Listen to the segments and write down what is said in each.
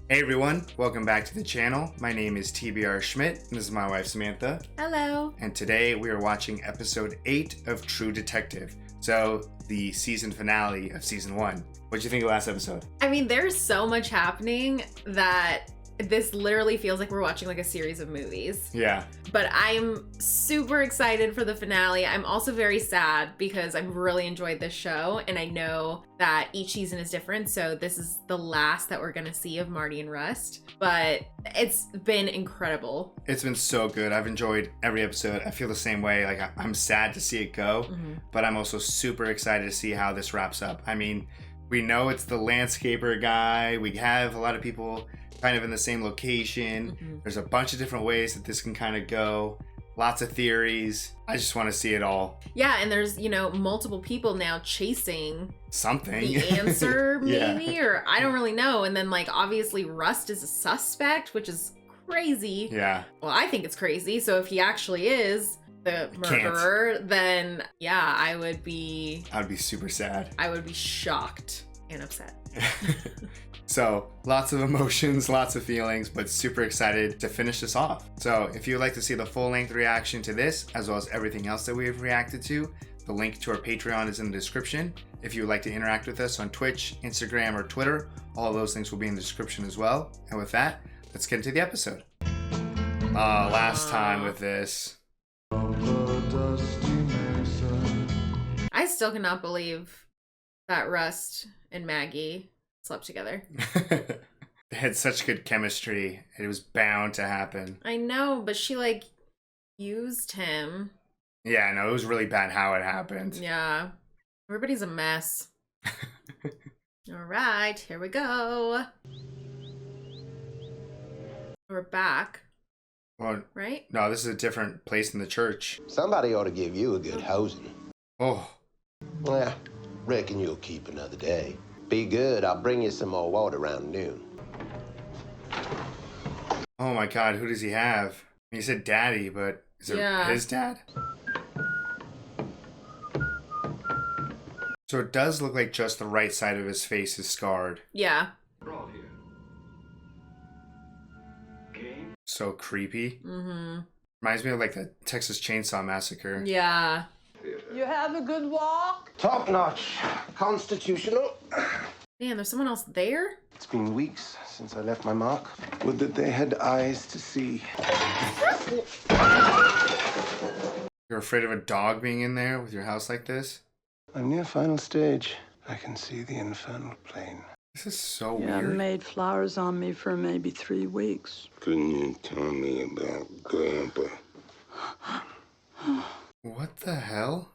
Hey everyone, welcome back to the channel. My name is TBR Schmitt, and this is my wife Samantha. Hello. And today we are watching episode 8 of True Detective. So, the season finale of season 1. What'd you think of last episode? I mean, there's so much happening that this literally feels like we're watching like a series of movies. Yeah. But I'm super excited for the finale. I'm also very sad because I've really enjoyed this show and I know that each season is different. So this is the last that we're going to see of Marty and Rust, but it's been incredible. It's been so good. I've enjoyed every episode. I feel the same way. Like I'm sad to see it go, but I'm also super excited to see how this wraps up. I mean, we know it's the landscaper guy. We have a lot of people kind of in the same location. There's a bunch of different ways that this can kind of go. Lots of theories. I just want to see it all. Yeah, and there's, multiple people now chasing something. The answer, maybe, Yeah. or I don't really know. And then, obviously Rust is a suspect, which is crazy. Yeah. Well, I think it's crazy. So if he actually is the murderer, then yeah, I would be super sad. I would be shocked and upset. So lots of emotions, lots of feelings, but super excited to finish this off. So if you'd like to see the full length reaction to this, as well as everything else that we have reacted to, the link to our Patreon is in the description. If you would like to interact with us on Twitch, Instagram, or Twitter, all of those links will be in the description as well. And with that, let's get into the episode. Last time with this. I still cannot believe that Rust and Maggie slept together. They had such good chemistry. It was bound to happen. I know, but she used him. Yeah, no, it was really bad how it happened. Yeah. Everybody's a mess. All right, here we go. We're back. Well, right? No, this is a different place in the church. Somebody ought to give you a good hosing. Oh. Well, reckon you'll keep another day. Be good, I'll bring you some more water around noon. Oh my god, who does he have? He said daddy, but is it his dad? So it does look like just the right side of his face is scarred. Yeah. So creepy. Reminds me of the Texas Chainsaw Massacre. Yeah. You have a good walk? Top notch. Constitutional. Man, there's someone else there? It's been weeks since I left my mark. Would that they had eyes to see. You're afraid of a dog being in there with your house like this? I'm near final stage. I can see the infernal plane. This is so You weird. haven't made flowers on me for maybe 3 weeks. Couldn't you tell me about Grandpa? What the hell?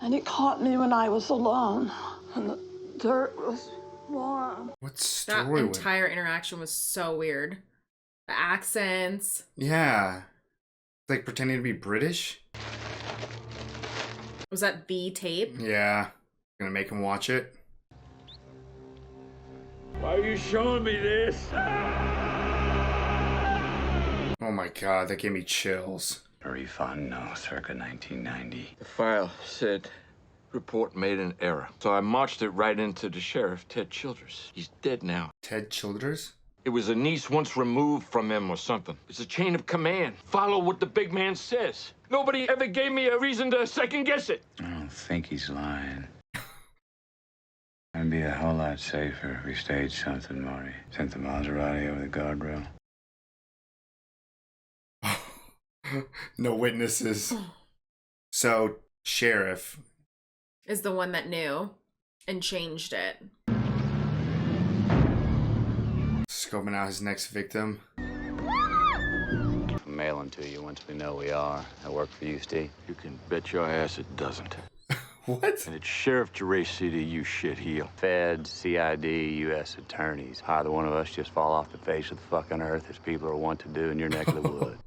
And it caught me when I was alone. And the dirt was warm. What That story? entire interaction was so weird. The accents. Yeah. Like pretending to be British? Was that the tape? Yeah. Gonna make him watch it. Why are you showing me this? Oh my god, that gave me chills. Very fun, no, circa 1990. The file said report made an error. So I marched it right into the sheriff, Ted Childers. He's dead now. Ted Childers? It was a niece once removed from him or something. It's a chain of command. Follow what the big man says. Nobody ever gave me a reason to second guess it. I don't think he's lying. It'd be a whole lot safer if we staged something, Marty. Sent the Maserati over the guardrail. No witnesses. So, sheriff Is the one that knew and changed it. scoping out his next victim. Mailing to you once we know we are. That work for you, Steve? You can bet your ass it doesn't. What? And it's Sheriff Geraci, you shitheel. Feds, CID, U.S. attorneys. Either one of us just fall off the face of the fucking earth as people are wont to do in your neck of the woods.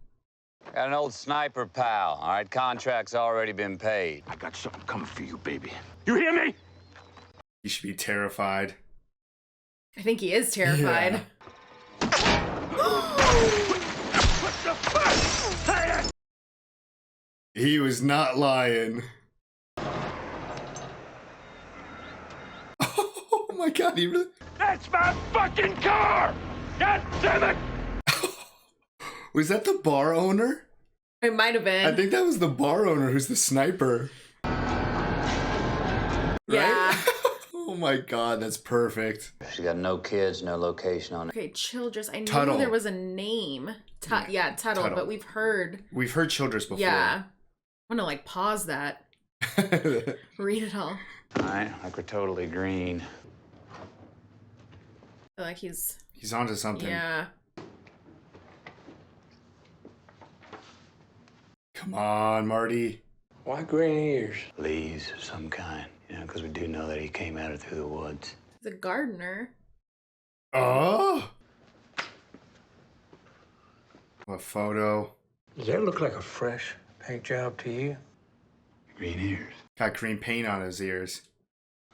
Got an old sniper pal, all right? Contract's already been paid. I got something coming for you, baby. You hear me? You should be terrified. I think he is terrified. He was not lying. Oh my god, he really... That's my fucking car! God damn it! Was that the bar owner? It might have been. I think that was the bar owner who's the sniper. Yeah. Oh my god, that's perfect. She's got no kids, no location on it. Okay, Childress. I knew Tuttle. there was a name. Yeah, Tuttle, Tuttle. but we've heard. We've heard Childress before. Yeah. I'm gonna like pause that. Read it all. All right, like we're totally green. I feel like he's onto something. yeah. Come on, Marty. Why green ears? Leaves of some kind, you know, because we do know that he came at her through the woods. He's a gardener. Oh! What photo? Does that look like a fresh paint job to you? Green ears. Got green paint on his ears.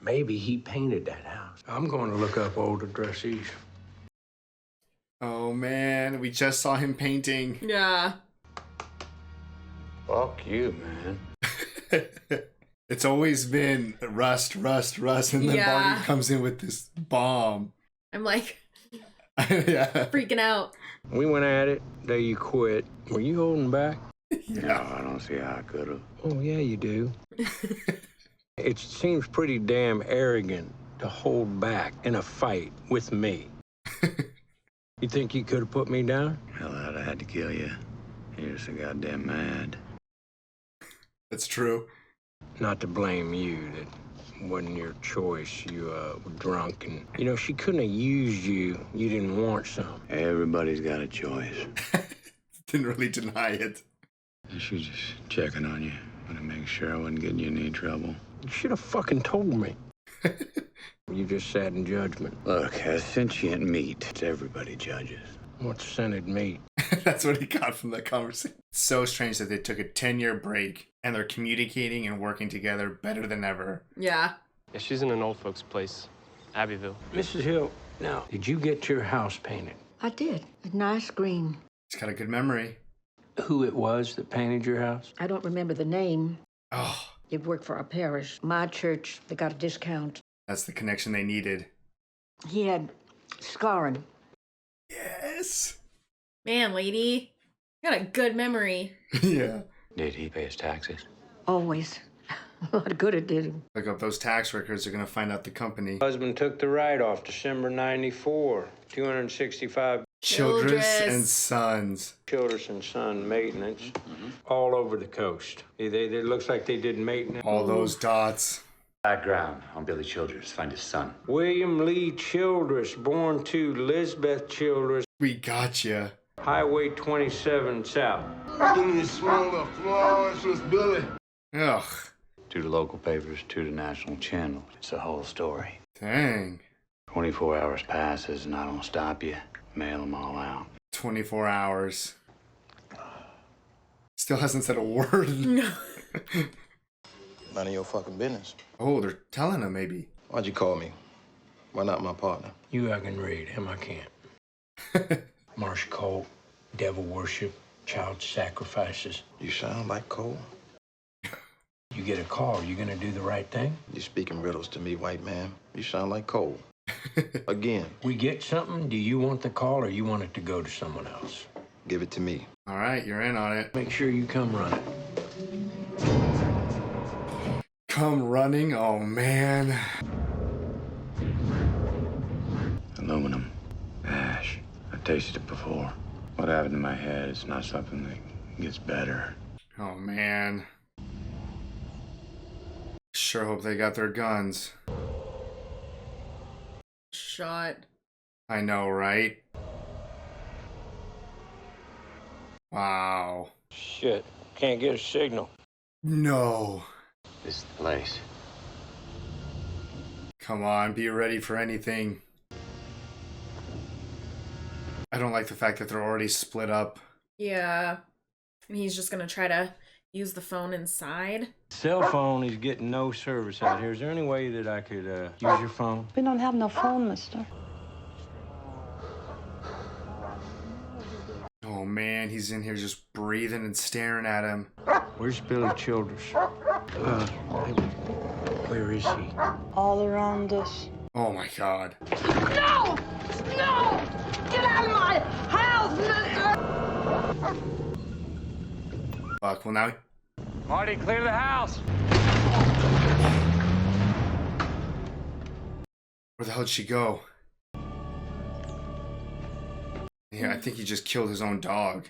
Maybe he painted that house. I'm going to look up old addresses. Oh man, we just saw him painting. Yeah. Fuck you, man. It's always been rust, and then Yeah. Marty comes in with this bomb. I'm like Yeah. freaking out. We went at it. Day you quit. Were you holding back? No, I don't see how I could have. Oh, yeah, you do. It seems pretty damn arrogant to hold back in a fight with me. You think you could have put me down? Hell, I'd have had to kill you. You're so goddamn mad. That's true. Not to blame you. That wasn't your choice. You were drunk and, you know, she couldn't have used you. You didn't want some. Everybody's got a choice. Didn't really deny it. She was just checking on you. Want to make sure I wasn't getting you in any trouble. You should have fucking told me. You just sat in judgment. Look, as sentient meat, everybody judges. What's scented meat? That's what he got from that conversation. It's so strange that they took a 10-year break and they're communicating and working together better than ever. Yeah. Yeah, she's in an old folks' place, Abbeville. Mrs. Hill, now, did you get your house painted? I did. A nice green. He's got a good memory. Who it was that painted your house? I don't remember the name. Oh, It worked for our parish. My church, they got a discount. that's the connection they needed. He had scarring. Yes. Man, lady. You got a good memory. Yeah. Did he pay his taxes? Always. A lot of good it did him. Look up those tax records. They're going to find out the company. Husband took the write-off December 94. 265 Childress and Childress. Sons. Childress and Son maintenance all over the coast. It looks like they did maintenance. All those dots. Background on Billy Childress. Find his son. William Lee Childress, born to Lisbeth Childress, We gotcha. Highway 27 South. Ugh. 2 to local papers, 2 to national channels. It's the whole story. Dang. 24 hours passes and I don't stop you. Mail them all out. 24 hours. Still hasn't said a word. No. None of your fucking business. Oh, they're telling him maybe. Why'd you call me? Why not my partner? You I can read, him I can't. Marsh cult, devil worship, child sacrifices. You sound like Cole. You get a call, you gonna do the right thing? You speaking riddles to me, white man. You sound like Cole. Again, We get something, do you want the call or you want it to go to someone else? give it to me. All right, you're in on it. Make sure you come running. Come running. Oh, man. Aluminum. Ash. I've tasted it before. What happened in my head is not something that gets better. Oh, man. Sure hope they got their guns. Shot. I know, right? Wow. Shit, can't get a signal. No. This is the place. Come on, be ready for anything. I don't like the fact that they're already split up. Yeah. And he's just gonna try to use the phone inside. Cell phone is getting no service out here. Is there any way that I could use your phone? We don't have no phone, mister. Oh man, he's in here just breathing and staring at him. Where's Billy Childress? Where is he? All around us. Oh my god. No! No! Get out of my house, mister! Fuck, well now... Marty, clear the house. Where the hell did she go? Yeah, I think he just killed his own dog.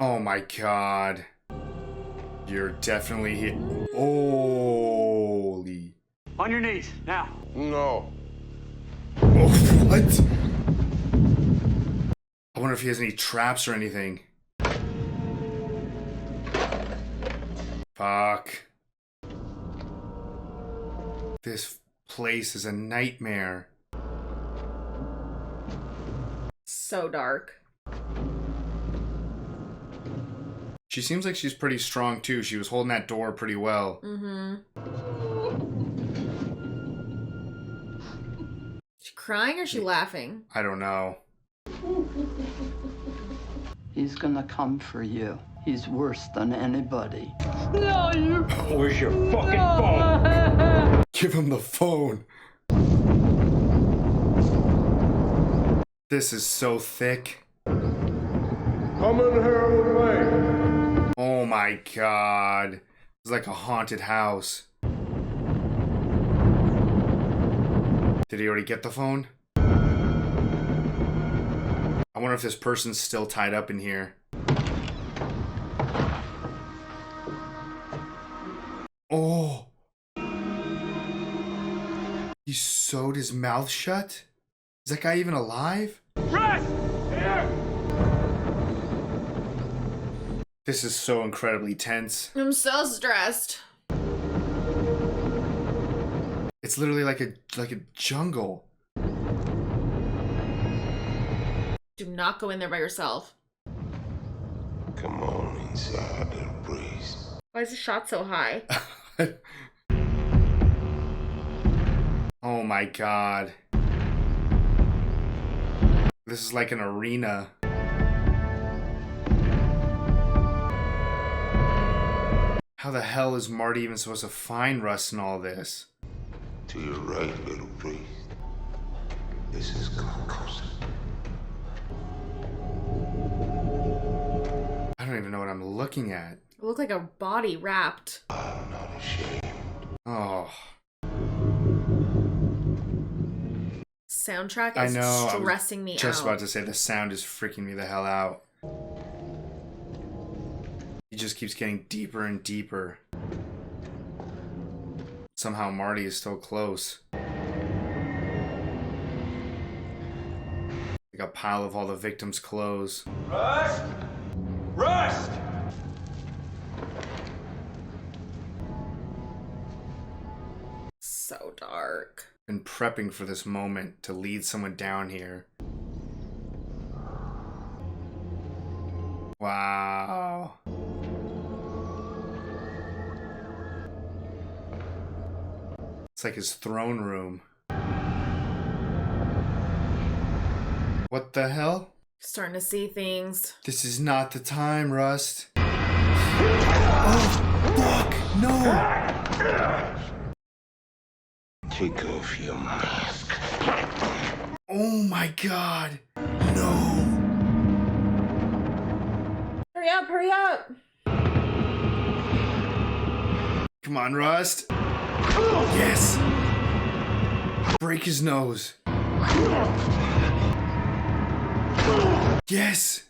Oh my god. You're definitely here. Holy. On your knees, now. No. Oh, what? I wonder if he has any traps or anything. Fuck. This place is a nightmare. So dark. She seems like she's pretty strong too. She was holding that door pretty well. Mm-hmm. She crying or she laughing? I don't know. He's gonna come for you. He's worse than anybody. No, you... Where's your fucking phone? Give him the phone. This is so thick. Come in here with me. Oh my god. It's like a haunted house. Did he already get the phone? I wonder if this person's still tied up in here. Oh. He sewed his mouth shut? Is that guy even alive? Rest! Here! This is so incredibly tense. I'm so stressed. It's literally like a jungle. Do not go in there by yourself. Come on inside and breathe. Why is the shot so high? Oh my god. This is like an arena. How the hell is Marty even supposed to find Russ in all this? To your right, little priest. This is glucose. I don't even know what I'm looking at. It looked like a body wrapped. I'm not ashamed. Oh. Soundtrack I is know. stressing me out. Just about to say the sound is freaking me the hell out. He just keeps getting deeper and deeper. Somehow Marty is still close. Like a pile of all the victims' clothes. Rust! Rust! So dark. Been prepping for this moment to lead someone down here. Wow. It's like his throne room. What the hell? Starting to see things. This is not the time, Rust. Oh, fuck! No! Take off your mask. Oh my god! No! Hurry up, hurry up! Come on, Rust! Yes! Break his nose. Yes!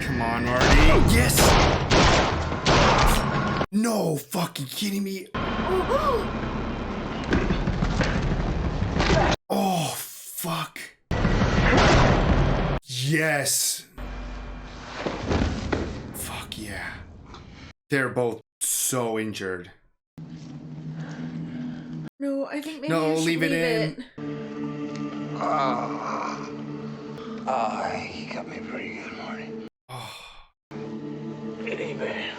Come on, Marty. Yes! No fucking kidding me. Oh, fuck. Yes. Fuck yeah. They're both so injured. No, I think maybe No, you should leave it in. You got me pretty good, Marty. Oh, It ain't bad.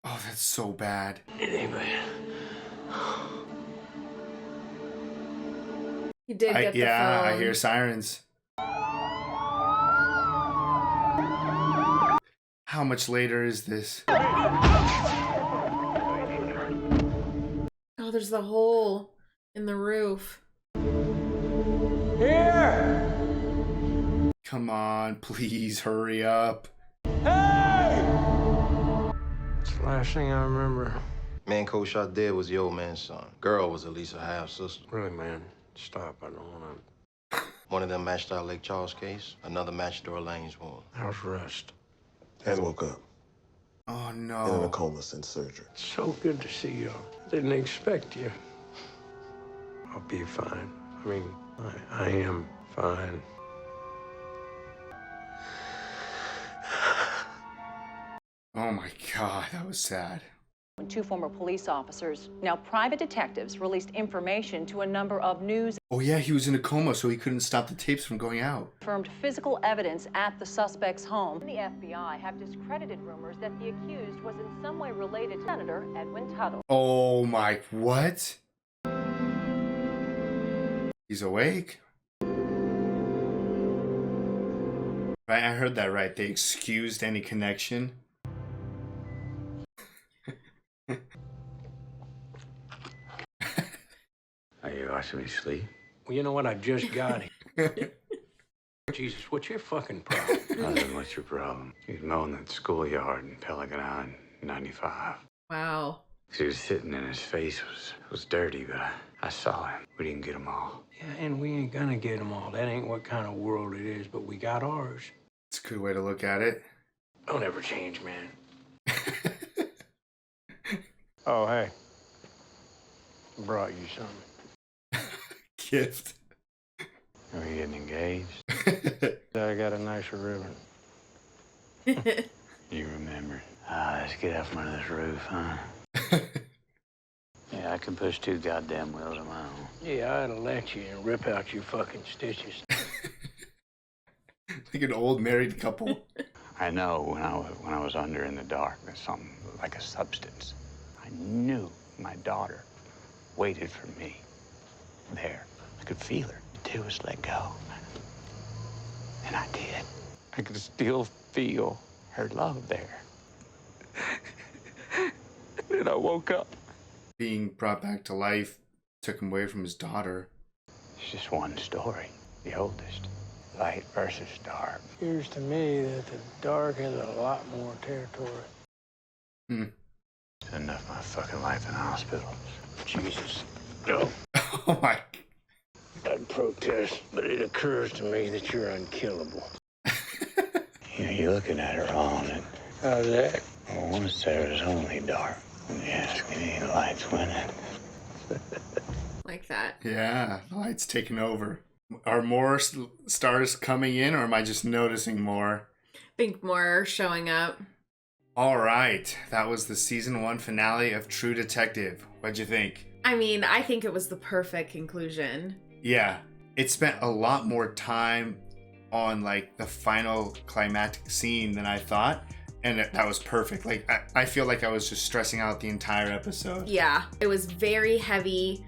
oh, that's so bad. It ain't bad. You did get the Yeah, phone. I hear sirens. How much later is this? Oh, there's the hole in the roof. Here! Come on, please hurry up. Hey! It's the last thing I remember. Man Cole shot dead was the old man's son. Girl was at least a half sister. Really, man, stop. I don't want to. One of them matched our Lake Charles case. Another matched Dora Lane's one. How's Rust? Hasn't woke up. Oh In no. a coma since surgery. So good to see you. Didn't expect you. I'll be fine. I mean, I am fine. Oh my God, that was sad. When 2 former police officers, now private detectives, released information to a number of news. Oh yeah, he was in a coma, so he couldn't stop the tapes from going out. Confirmed physical evidence at the suspect's home. The FBI have discredited rumors that the accused was in some way related to Senator Edwin Tuttle. Oh my, what? He's awake? Right, I heard that right. They excused any connection. Are you watching me sleep? Well, you know what? I just got here. Jesus, what's your fucking problem? Nothing. What's your problem? He was mowing that schoolyard in Pelican Island, 95. Wow. He was sitting and his face was dirty, but I saw him. We didn't get them all. Yeah, and we ain't gonna get them all. That ain't what kind of world it is, but we got ours. It's a good way to look at it. Don't ever change, man. Oh, hey. I brought you something. Gift. Are we getting engaged? I got a nicer ribbon. You remember. Let's get out from under this roof, huh? Yeah, I can push 2 goddamn wheels of my own. Yeah, I'd let you and rip out your fucking stitches. Like an old married couple. I know when I was under in the dark, there's something like a substance. I knew my daughter waited for me there. I could feel her. To do was let go. And I did. I could still feel her love there. And then I woke up. Being brought back to life took him away from his daughter. It's just one story, the oldest. Light versus dark. Appears to me that the dark has a lot more territory. It's enough my fucking life in hospital. Jesus. No. Oh my. I'd protest, but it occurs to me that you're unkillable. You're looking at her wrong. And How's that? well, once there was only dark. Yes, any lights winning. Like that. Yeah, the light's taking over. Are more stars coming in, or am I just noticing more? I think more are showing up. All right, that was the season 1 finale of True Detective. What'd you think? I mean, I think it was the perfect conclusion. Yeah, it spent a lot more time on like the final climactic scene than I thought, and that was perfect. Like I feel like I was just stressing out the entire episode. Yeah, it was very heavy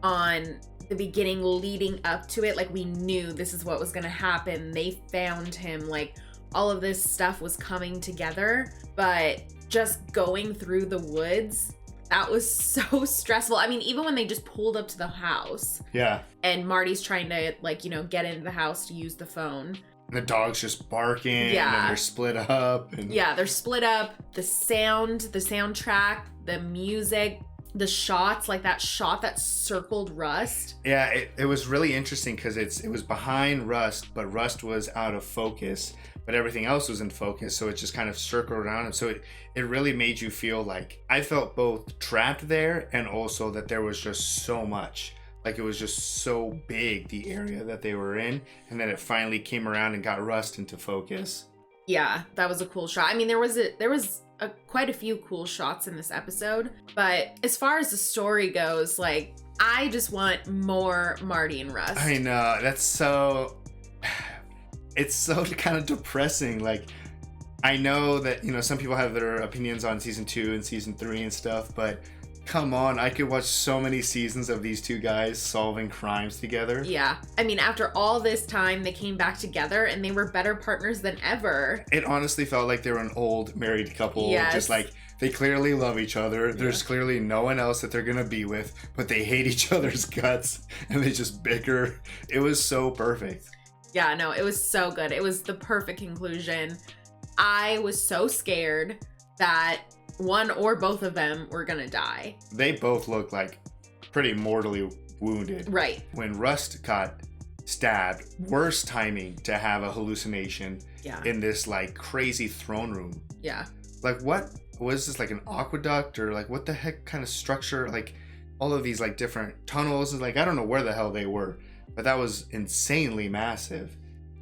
on the beginning leading up to it. Like we knew this is what was gonna happen. They found him, like all of this stuff was coming together, but just going through the woods, that was so stressful. I mean, even when they just pulled up to the house. Yeah. And Marty's trying to like, you know, get into the house to use the phone. And the dog's just barking. Yeah. And they're split up. And... yeah, they're split up. The soundtrack, the music, the shots, like that shot that circled Rust. Yeah, it was really interesting because it was behind Rust, but Rust was out of focus, but everything else was in focus, so it just kind of circled around him. So it really made you feel like I felt both trapped there and also that there was just so much. Like it was just so big, the area that they were in, and then it finally came around and got Rust into focus. Yeah, that was a cool shot. I mean, there was quite a few cool shots in this episode, but as far as the story goes, like I just want more Marty and Rust. I know, that's so it's so kind of depressing. Like I know that, you know, some people have their opinions on season 2 and season 3 and stuff, but come on, I could watch so many seasons of these two guys solving crimes together. Yeah. I mean, after all this time, they came back together and they were better partners than ever. It honestly felt like they were an old married couple, yes. just like They clearly love each other. There's clearly no one else that they're gonna be with, but they hate each other's guts and they just bicker. It was so perfect. Yeah, no, it was so good. It was the perfect conclusion. I was so scared that one or both of them were gonna die. They both looked like pretty mortally wounded. Right. When Rust got stabbed, worst timing to have a hallucination in this like crazy throne room. Yeah. Like what was this, like an aqueduct or like what the heck kind of structure? Like all of these like different tunnels, like I don't know where the hell they were, but that was insanely massive.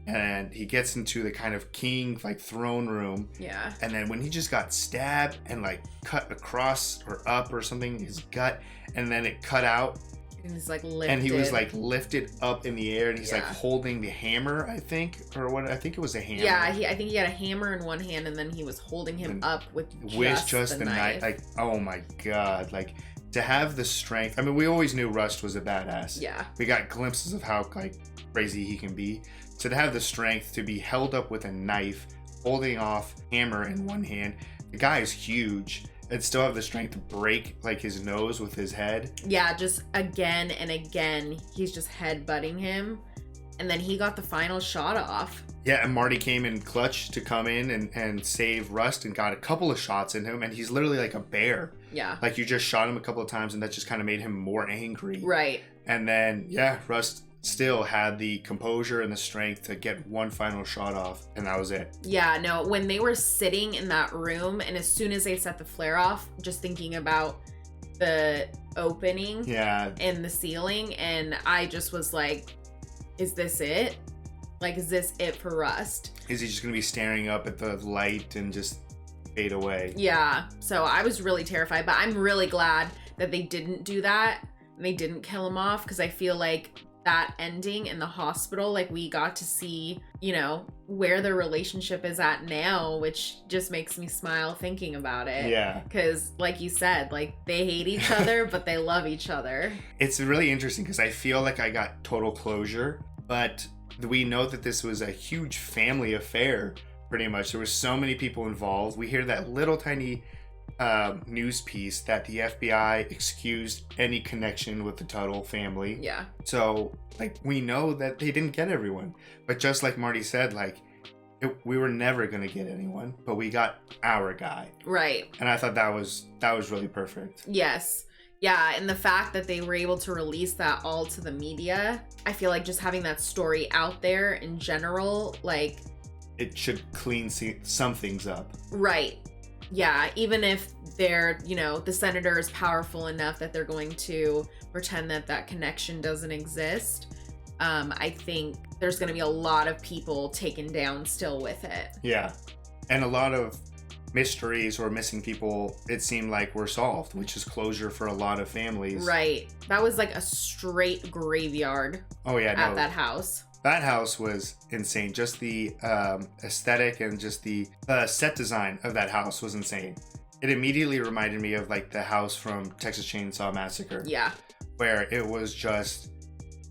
And he gets into the kind of king like throne room. Yeah. And then when he just got stabbed and like cut across or up or something, his gut, and then it cut out. And he's like lifted. And he was like lifted up in the air and he's like Yeah. holding the hammer, I think, or what? I think it was a hammer. Yeah, I think he had a hammer in one hand and then he was holding him up with just the knife. Like, oh my God. Like to have the strength. I mean, we always knew Rust was a badass. Yeah. We got glimpses of how like crazy he can be. So to have the strength to be held up with a knife, holding off hammer in one hand, the guy is huge, and still have the strength to break like his nose with his head. Yeah, just again and again, he's just headbutting him. And then he got the final shot off. Yeah, and Marty came in clutch to come in and save Rust and got a couple of shots in him, and he's literally like a bear. Yeah. Like you just shot him a couple of times and that just kind of made him more angry. Right. And then, yeah, Rust still had the composure and the strength to get one final shot off, and that was it. Yeah, no, when they were sitting in that room and as soon as they set the flare off, just thinking about the opening in the ceiling, and I just was like, is this it? Like, is this it for Rust? Is he just going to be staring up at the light and just fade away? Yeah, so I was really terrified, but I'm really glad that they didn't do that. They didn't kill him off, because I feel like that ending in the hospital, like we got to see, you know, where their relationship is at now, which just makes me smile thinking about it. Yeah. Because like you said, like they hate each other, but they love each other. It's really interesting because I feel like I got total closure, but we know that this was a huge family affair, pretty much. There were so many people involved. We hear that little tiny news piece that the FBI excused any connection with the Tuttle family. Yeah. So, like, we know that they didn't get everyone. But just like Marty said, like, we were never going to get anyone, but we got our guy. Right. And I thought that was really perfect. Yes. Yeah, and the fact that they were able to release that all to the media, I feel like just having that story out there in general, like... It should clean some things up. Right. Yeah, even if they're, you know, the senator is powerful enough that they're going to pretend that that connection doesn't exist, I think there's going to be a lot of people taken down still with it. Yeah. And a lot of mysteries or missing people, it seemed like, were solved, which is closure for a lot of families. Right. That was like a straight graveyard. Oh, yeah. At that house. That house was insane. Just the aesthetic and just the set design of that house was insane. It immediately reminded me of like the house from Texas Chainsaw Massacre. Yeah. Where it was just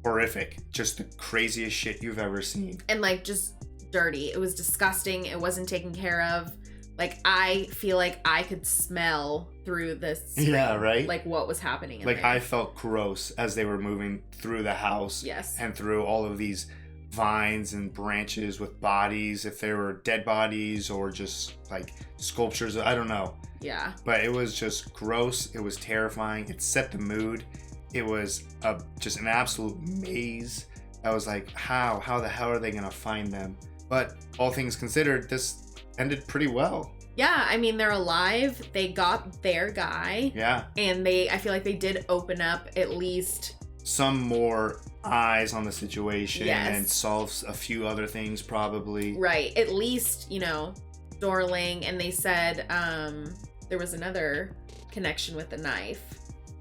horrific. Just the craziest shit you've ever seen. And like just dirty. It was disgusting. It wasn't taken care of. Like I feel like I could smell through this screen, yeah, right? Like what was happening in like there. I felt gross as they were moving through the house. Yes. And through all of these vines and branches with bodies, if they were dead bodies or just like sculptures, I don't know. Yeah. But it was just gross. It was terrifying. It set the mood. It was just an absolute maze. I was like, how the hell are they gonna find them? But all things considered, this ended pretty well. Yeah, I mean, they're alive. They got their guy. Yeah. And I feel like they did open up at least some more eyes on the situation. Yes. And solves a few other things probably. Right. At least, you know, Dorling, and they said there was another connection with the knife.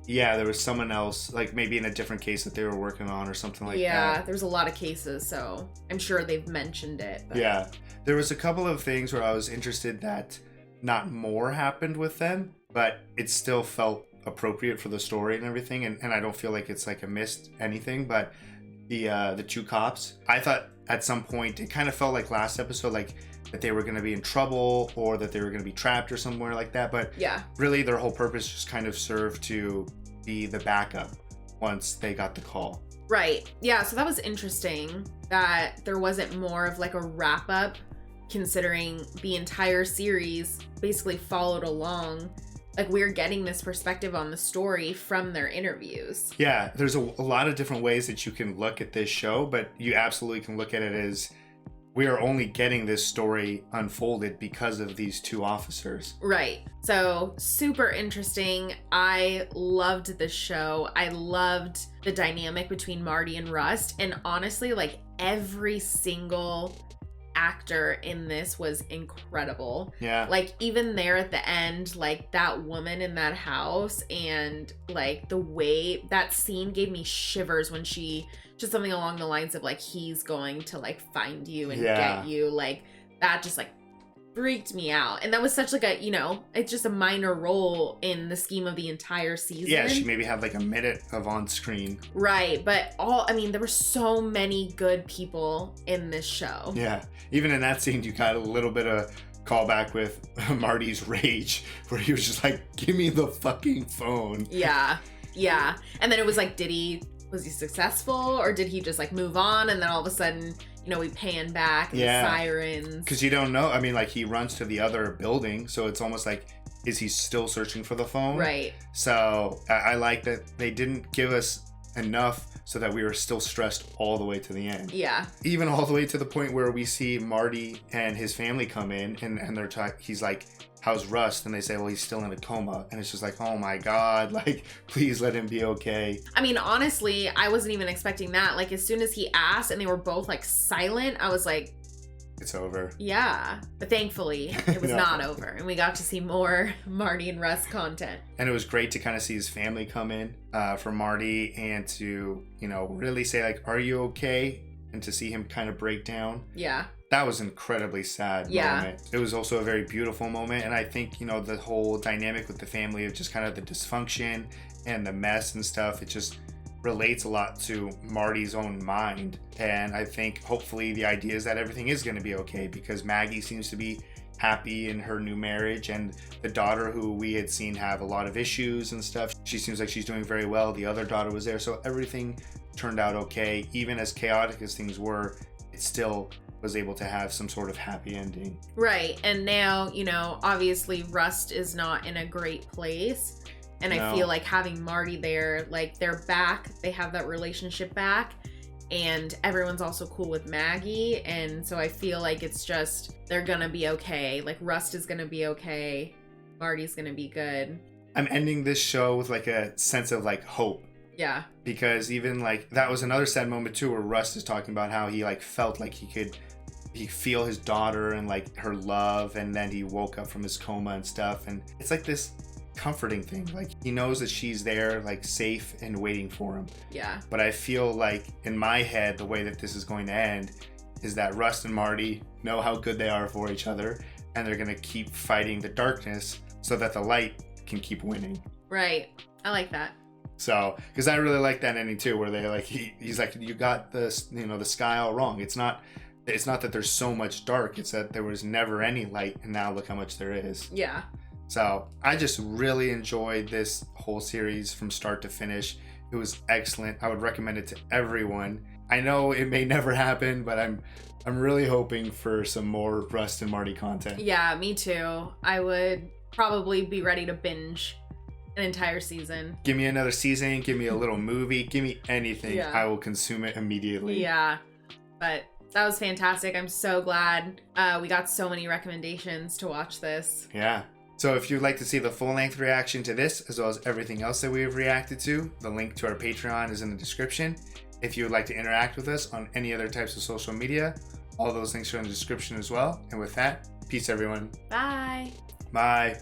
Yeah, there was someone else, like maybe in a different case that they were working on or something like that. Yeah, there's a lot of cases, so I'm sure they've mentioned it. But... Yeah. There was a couple of things where I was interested that not more happened with them, but it still felt appropriate for the story and everything, and I don't feel like it's like a missed anything, but the two cops, I thought at some point it kind of felt like last episode, like that they were going to be in trouble or that they were going to be trapped or somewhere like that. But Yeah. really their whole purpose just kind of served to be the backup once they got the call. Right. Yeah, so that was interesting that there wasn't more of like a wrap up, considering the entire series basically followed along. Like, we're getting this perspective on the story from their interviews. Yeah, there's a lot of different ways that you can look at this show, but you absolutely can look at it as we are only getting this story unfolded because of these two officers. Right. So super interesting. I loved this show. I loved the dynamic between Marty and Rust. And honestly, like, every single actor in this was incredible. Yeah. Like, even there at the end, like, that woman in that house, and like the way that scene gave me shivers when she just something along the lines of like, he's going to like find you and get you. Like, that just like freaked me out. And that was such like a, you know, it's just a minor role in the scheme of the entire season. Yeah, she maybe had like a minute of on screen. Right. But there were so many good people in this show. Yeah. Even in that scene, you got a little bit of callback with Marty's rage, where he was just like, give me the fucking phone. Yeah. Yeah. And then it was like, was he successful, or did he just like move on? And then all of a sudden, you know, we pan back and the sirens. Because you don't know. I mean, like, he runs to the other building, so it's almost like, is he still searching for the phone? Right. So I like that they didn't give us enough so that we were still stressed all the way to the end. Yeah. Even all the way to the point where we see Marty and his family come in, and they're talking. He's like, how's Rust? And they say, well, he's still in a coma. And it's just like, oh my God, like, please let him be okay. I mean, honestly, I wasn't even expecting that. Like, as soon as he asked and they were both like silent, I was like, it's over. Yeah. But thankfully, it was No. not over. And we got to see more Marty and Rust content. And it was great to kind of see his family come in for Marty, and to, you know, really say like, are you okay? And to see him kind of break down. Yeah. That was incredibly sad moment. It was also a very beautiful moment. And I think, you know, the whole dynamic with the family of just kind of the dysfunction and the mess and stuff, it just relates a lot to Marty's own mind. And I think hopefully the idea is that everything is going to be okay, because Maggie seems to be happy in her new marriage, and the daughter, who we had seen have a lot of issues and stuff, she seems like she's doing very well. The other daughter was there, so everything turned out okay. Even as chaotic as things were, it still was able to have some sort of happy ending. Right. And now, you know, obviously Rust is not in a great place. And I feel like having Marty there, like, they're back, they have that relationship back, and everyone's also cool with Maggie. And so I feel like it's just, they're gonna be okay. Like, Rust is gonna be okay. Marty's gonna be good. I'm ending this show with like a sense of like hope. Yeah. Because even like, that was another sad moment too, where Rust is talking about how he like felt like he feel his daughter and like her love, and then he woke up from his coma and stuff. And it's like this comforting thing. Like, he knows that she's there, like, safe and waiting for him. Yeah. But I feel like in my head, the way that this is going to end is that Rust and Marty know how good they are for each other, and they're going to keep fighting the darkness so that the light can keep winning. Right. I like that. So, because I really like that ending too, where they like, he's like, you got this, you know, the sky all wrong. It's not that there's so much dark, it's that there was never any light, and now look how much there is. Yeah. So I just really enjoyed this whole series from start to finish. It was excellent. I would recommend it to everyone. I know it may never happen, but I'm really hoping for some more Rust and Marty content. Yeah, me too. I would probably be ready to binge an entire season. Give me another season, give me a little movie, give me anything. Yeah. I will consume it immediately. Yeah, but that was fantastic. I'm so glad we got so many recommendations to watch this. Yeah. So if you'd like to see the full-length reaction to this, as well as everything else that we have reacted to, the link to our Patreon is in the description. If you would like to interact with us on any other types of social media, all those links are in the description as well. And with that, peace everyone. Bye. Bye.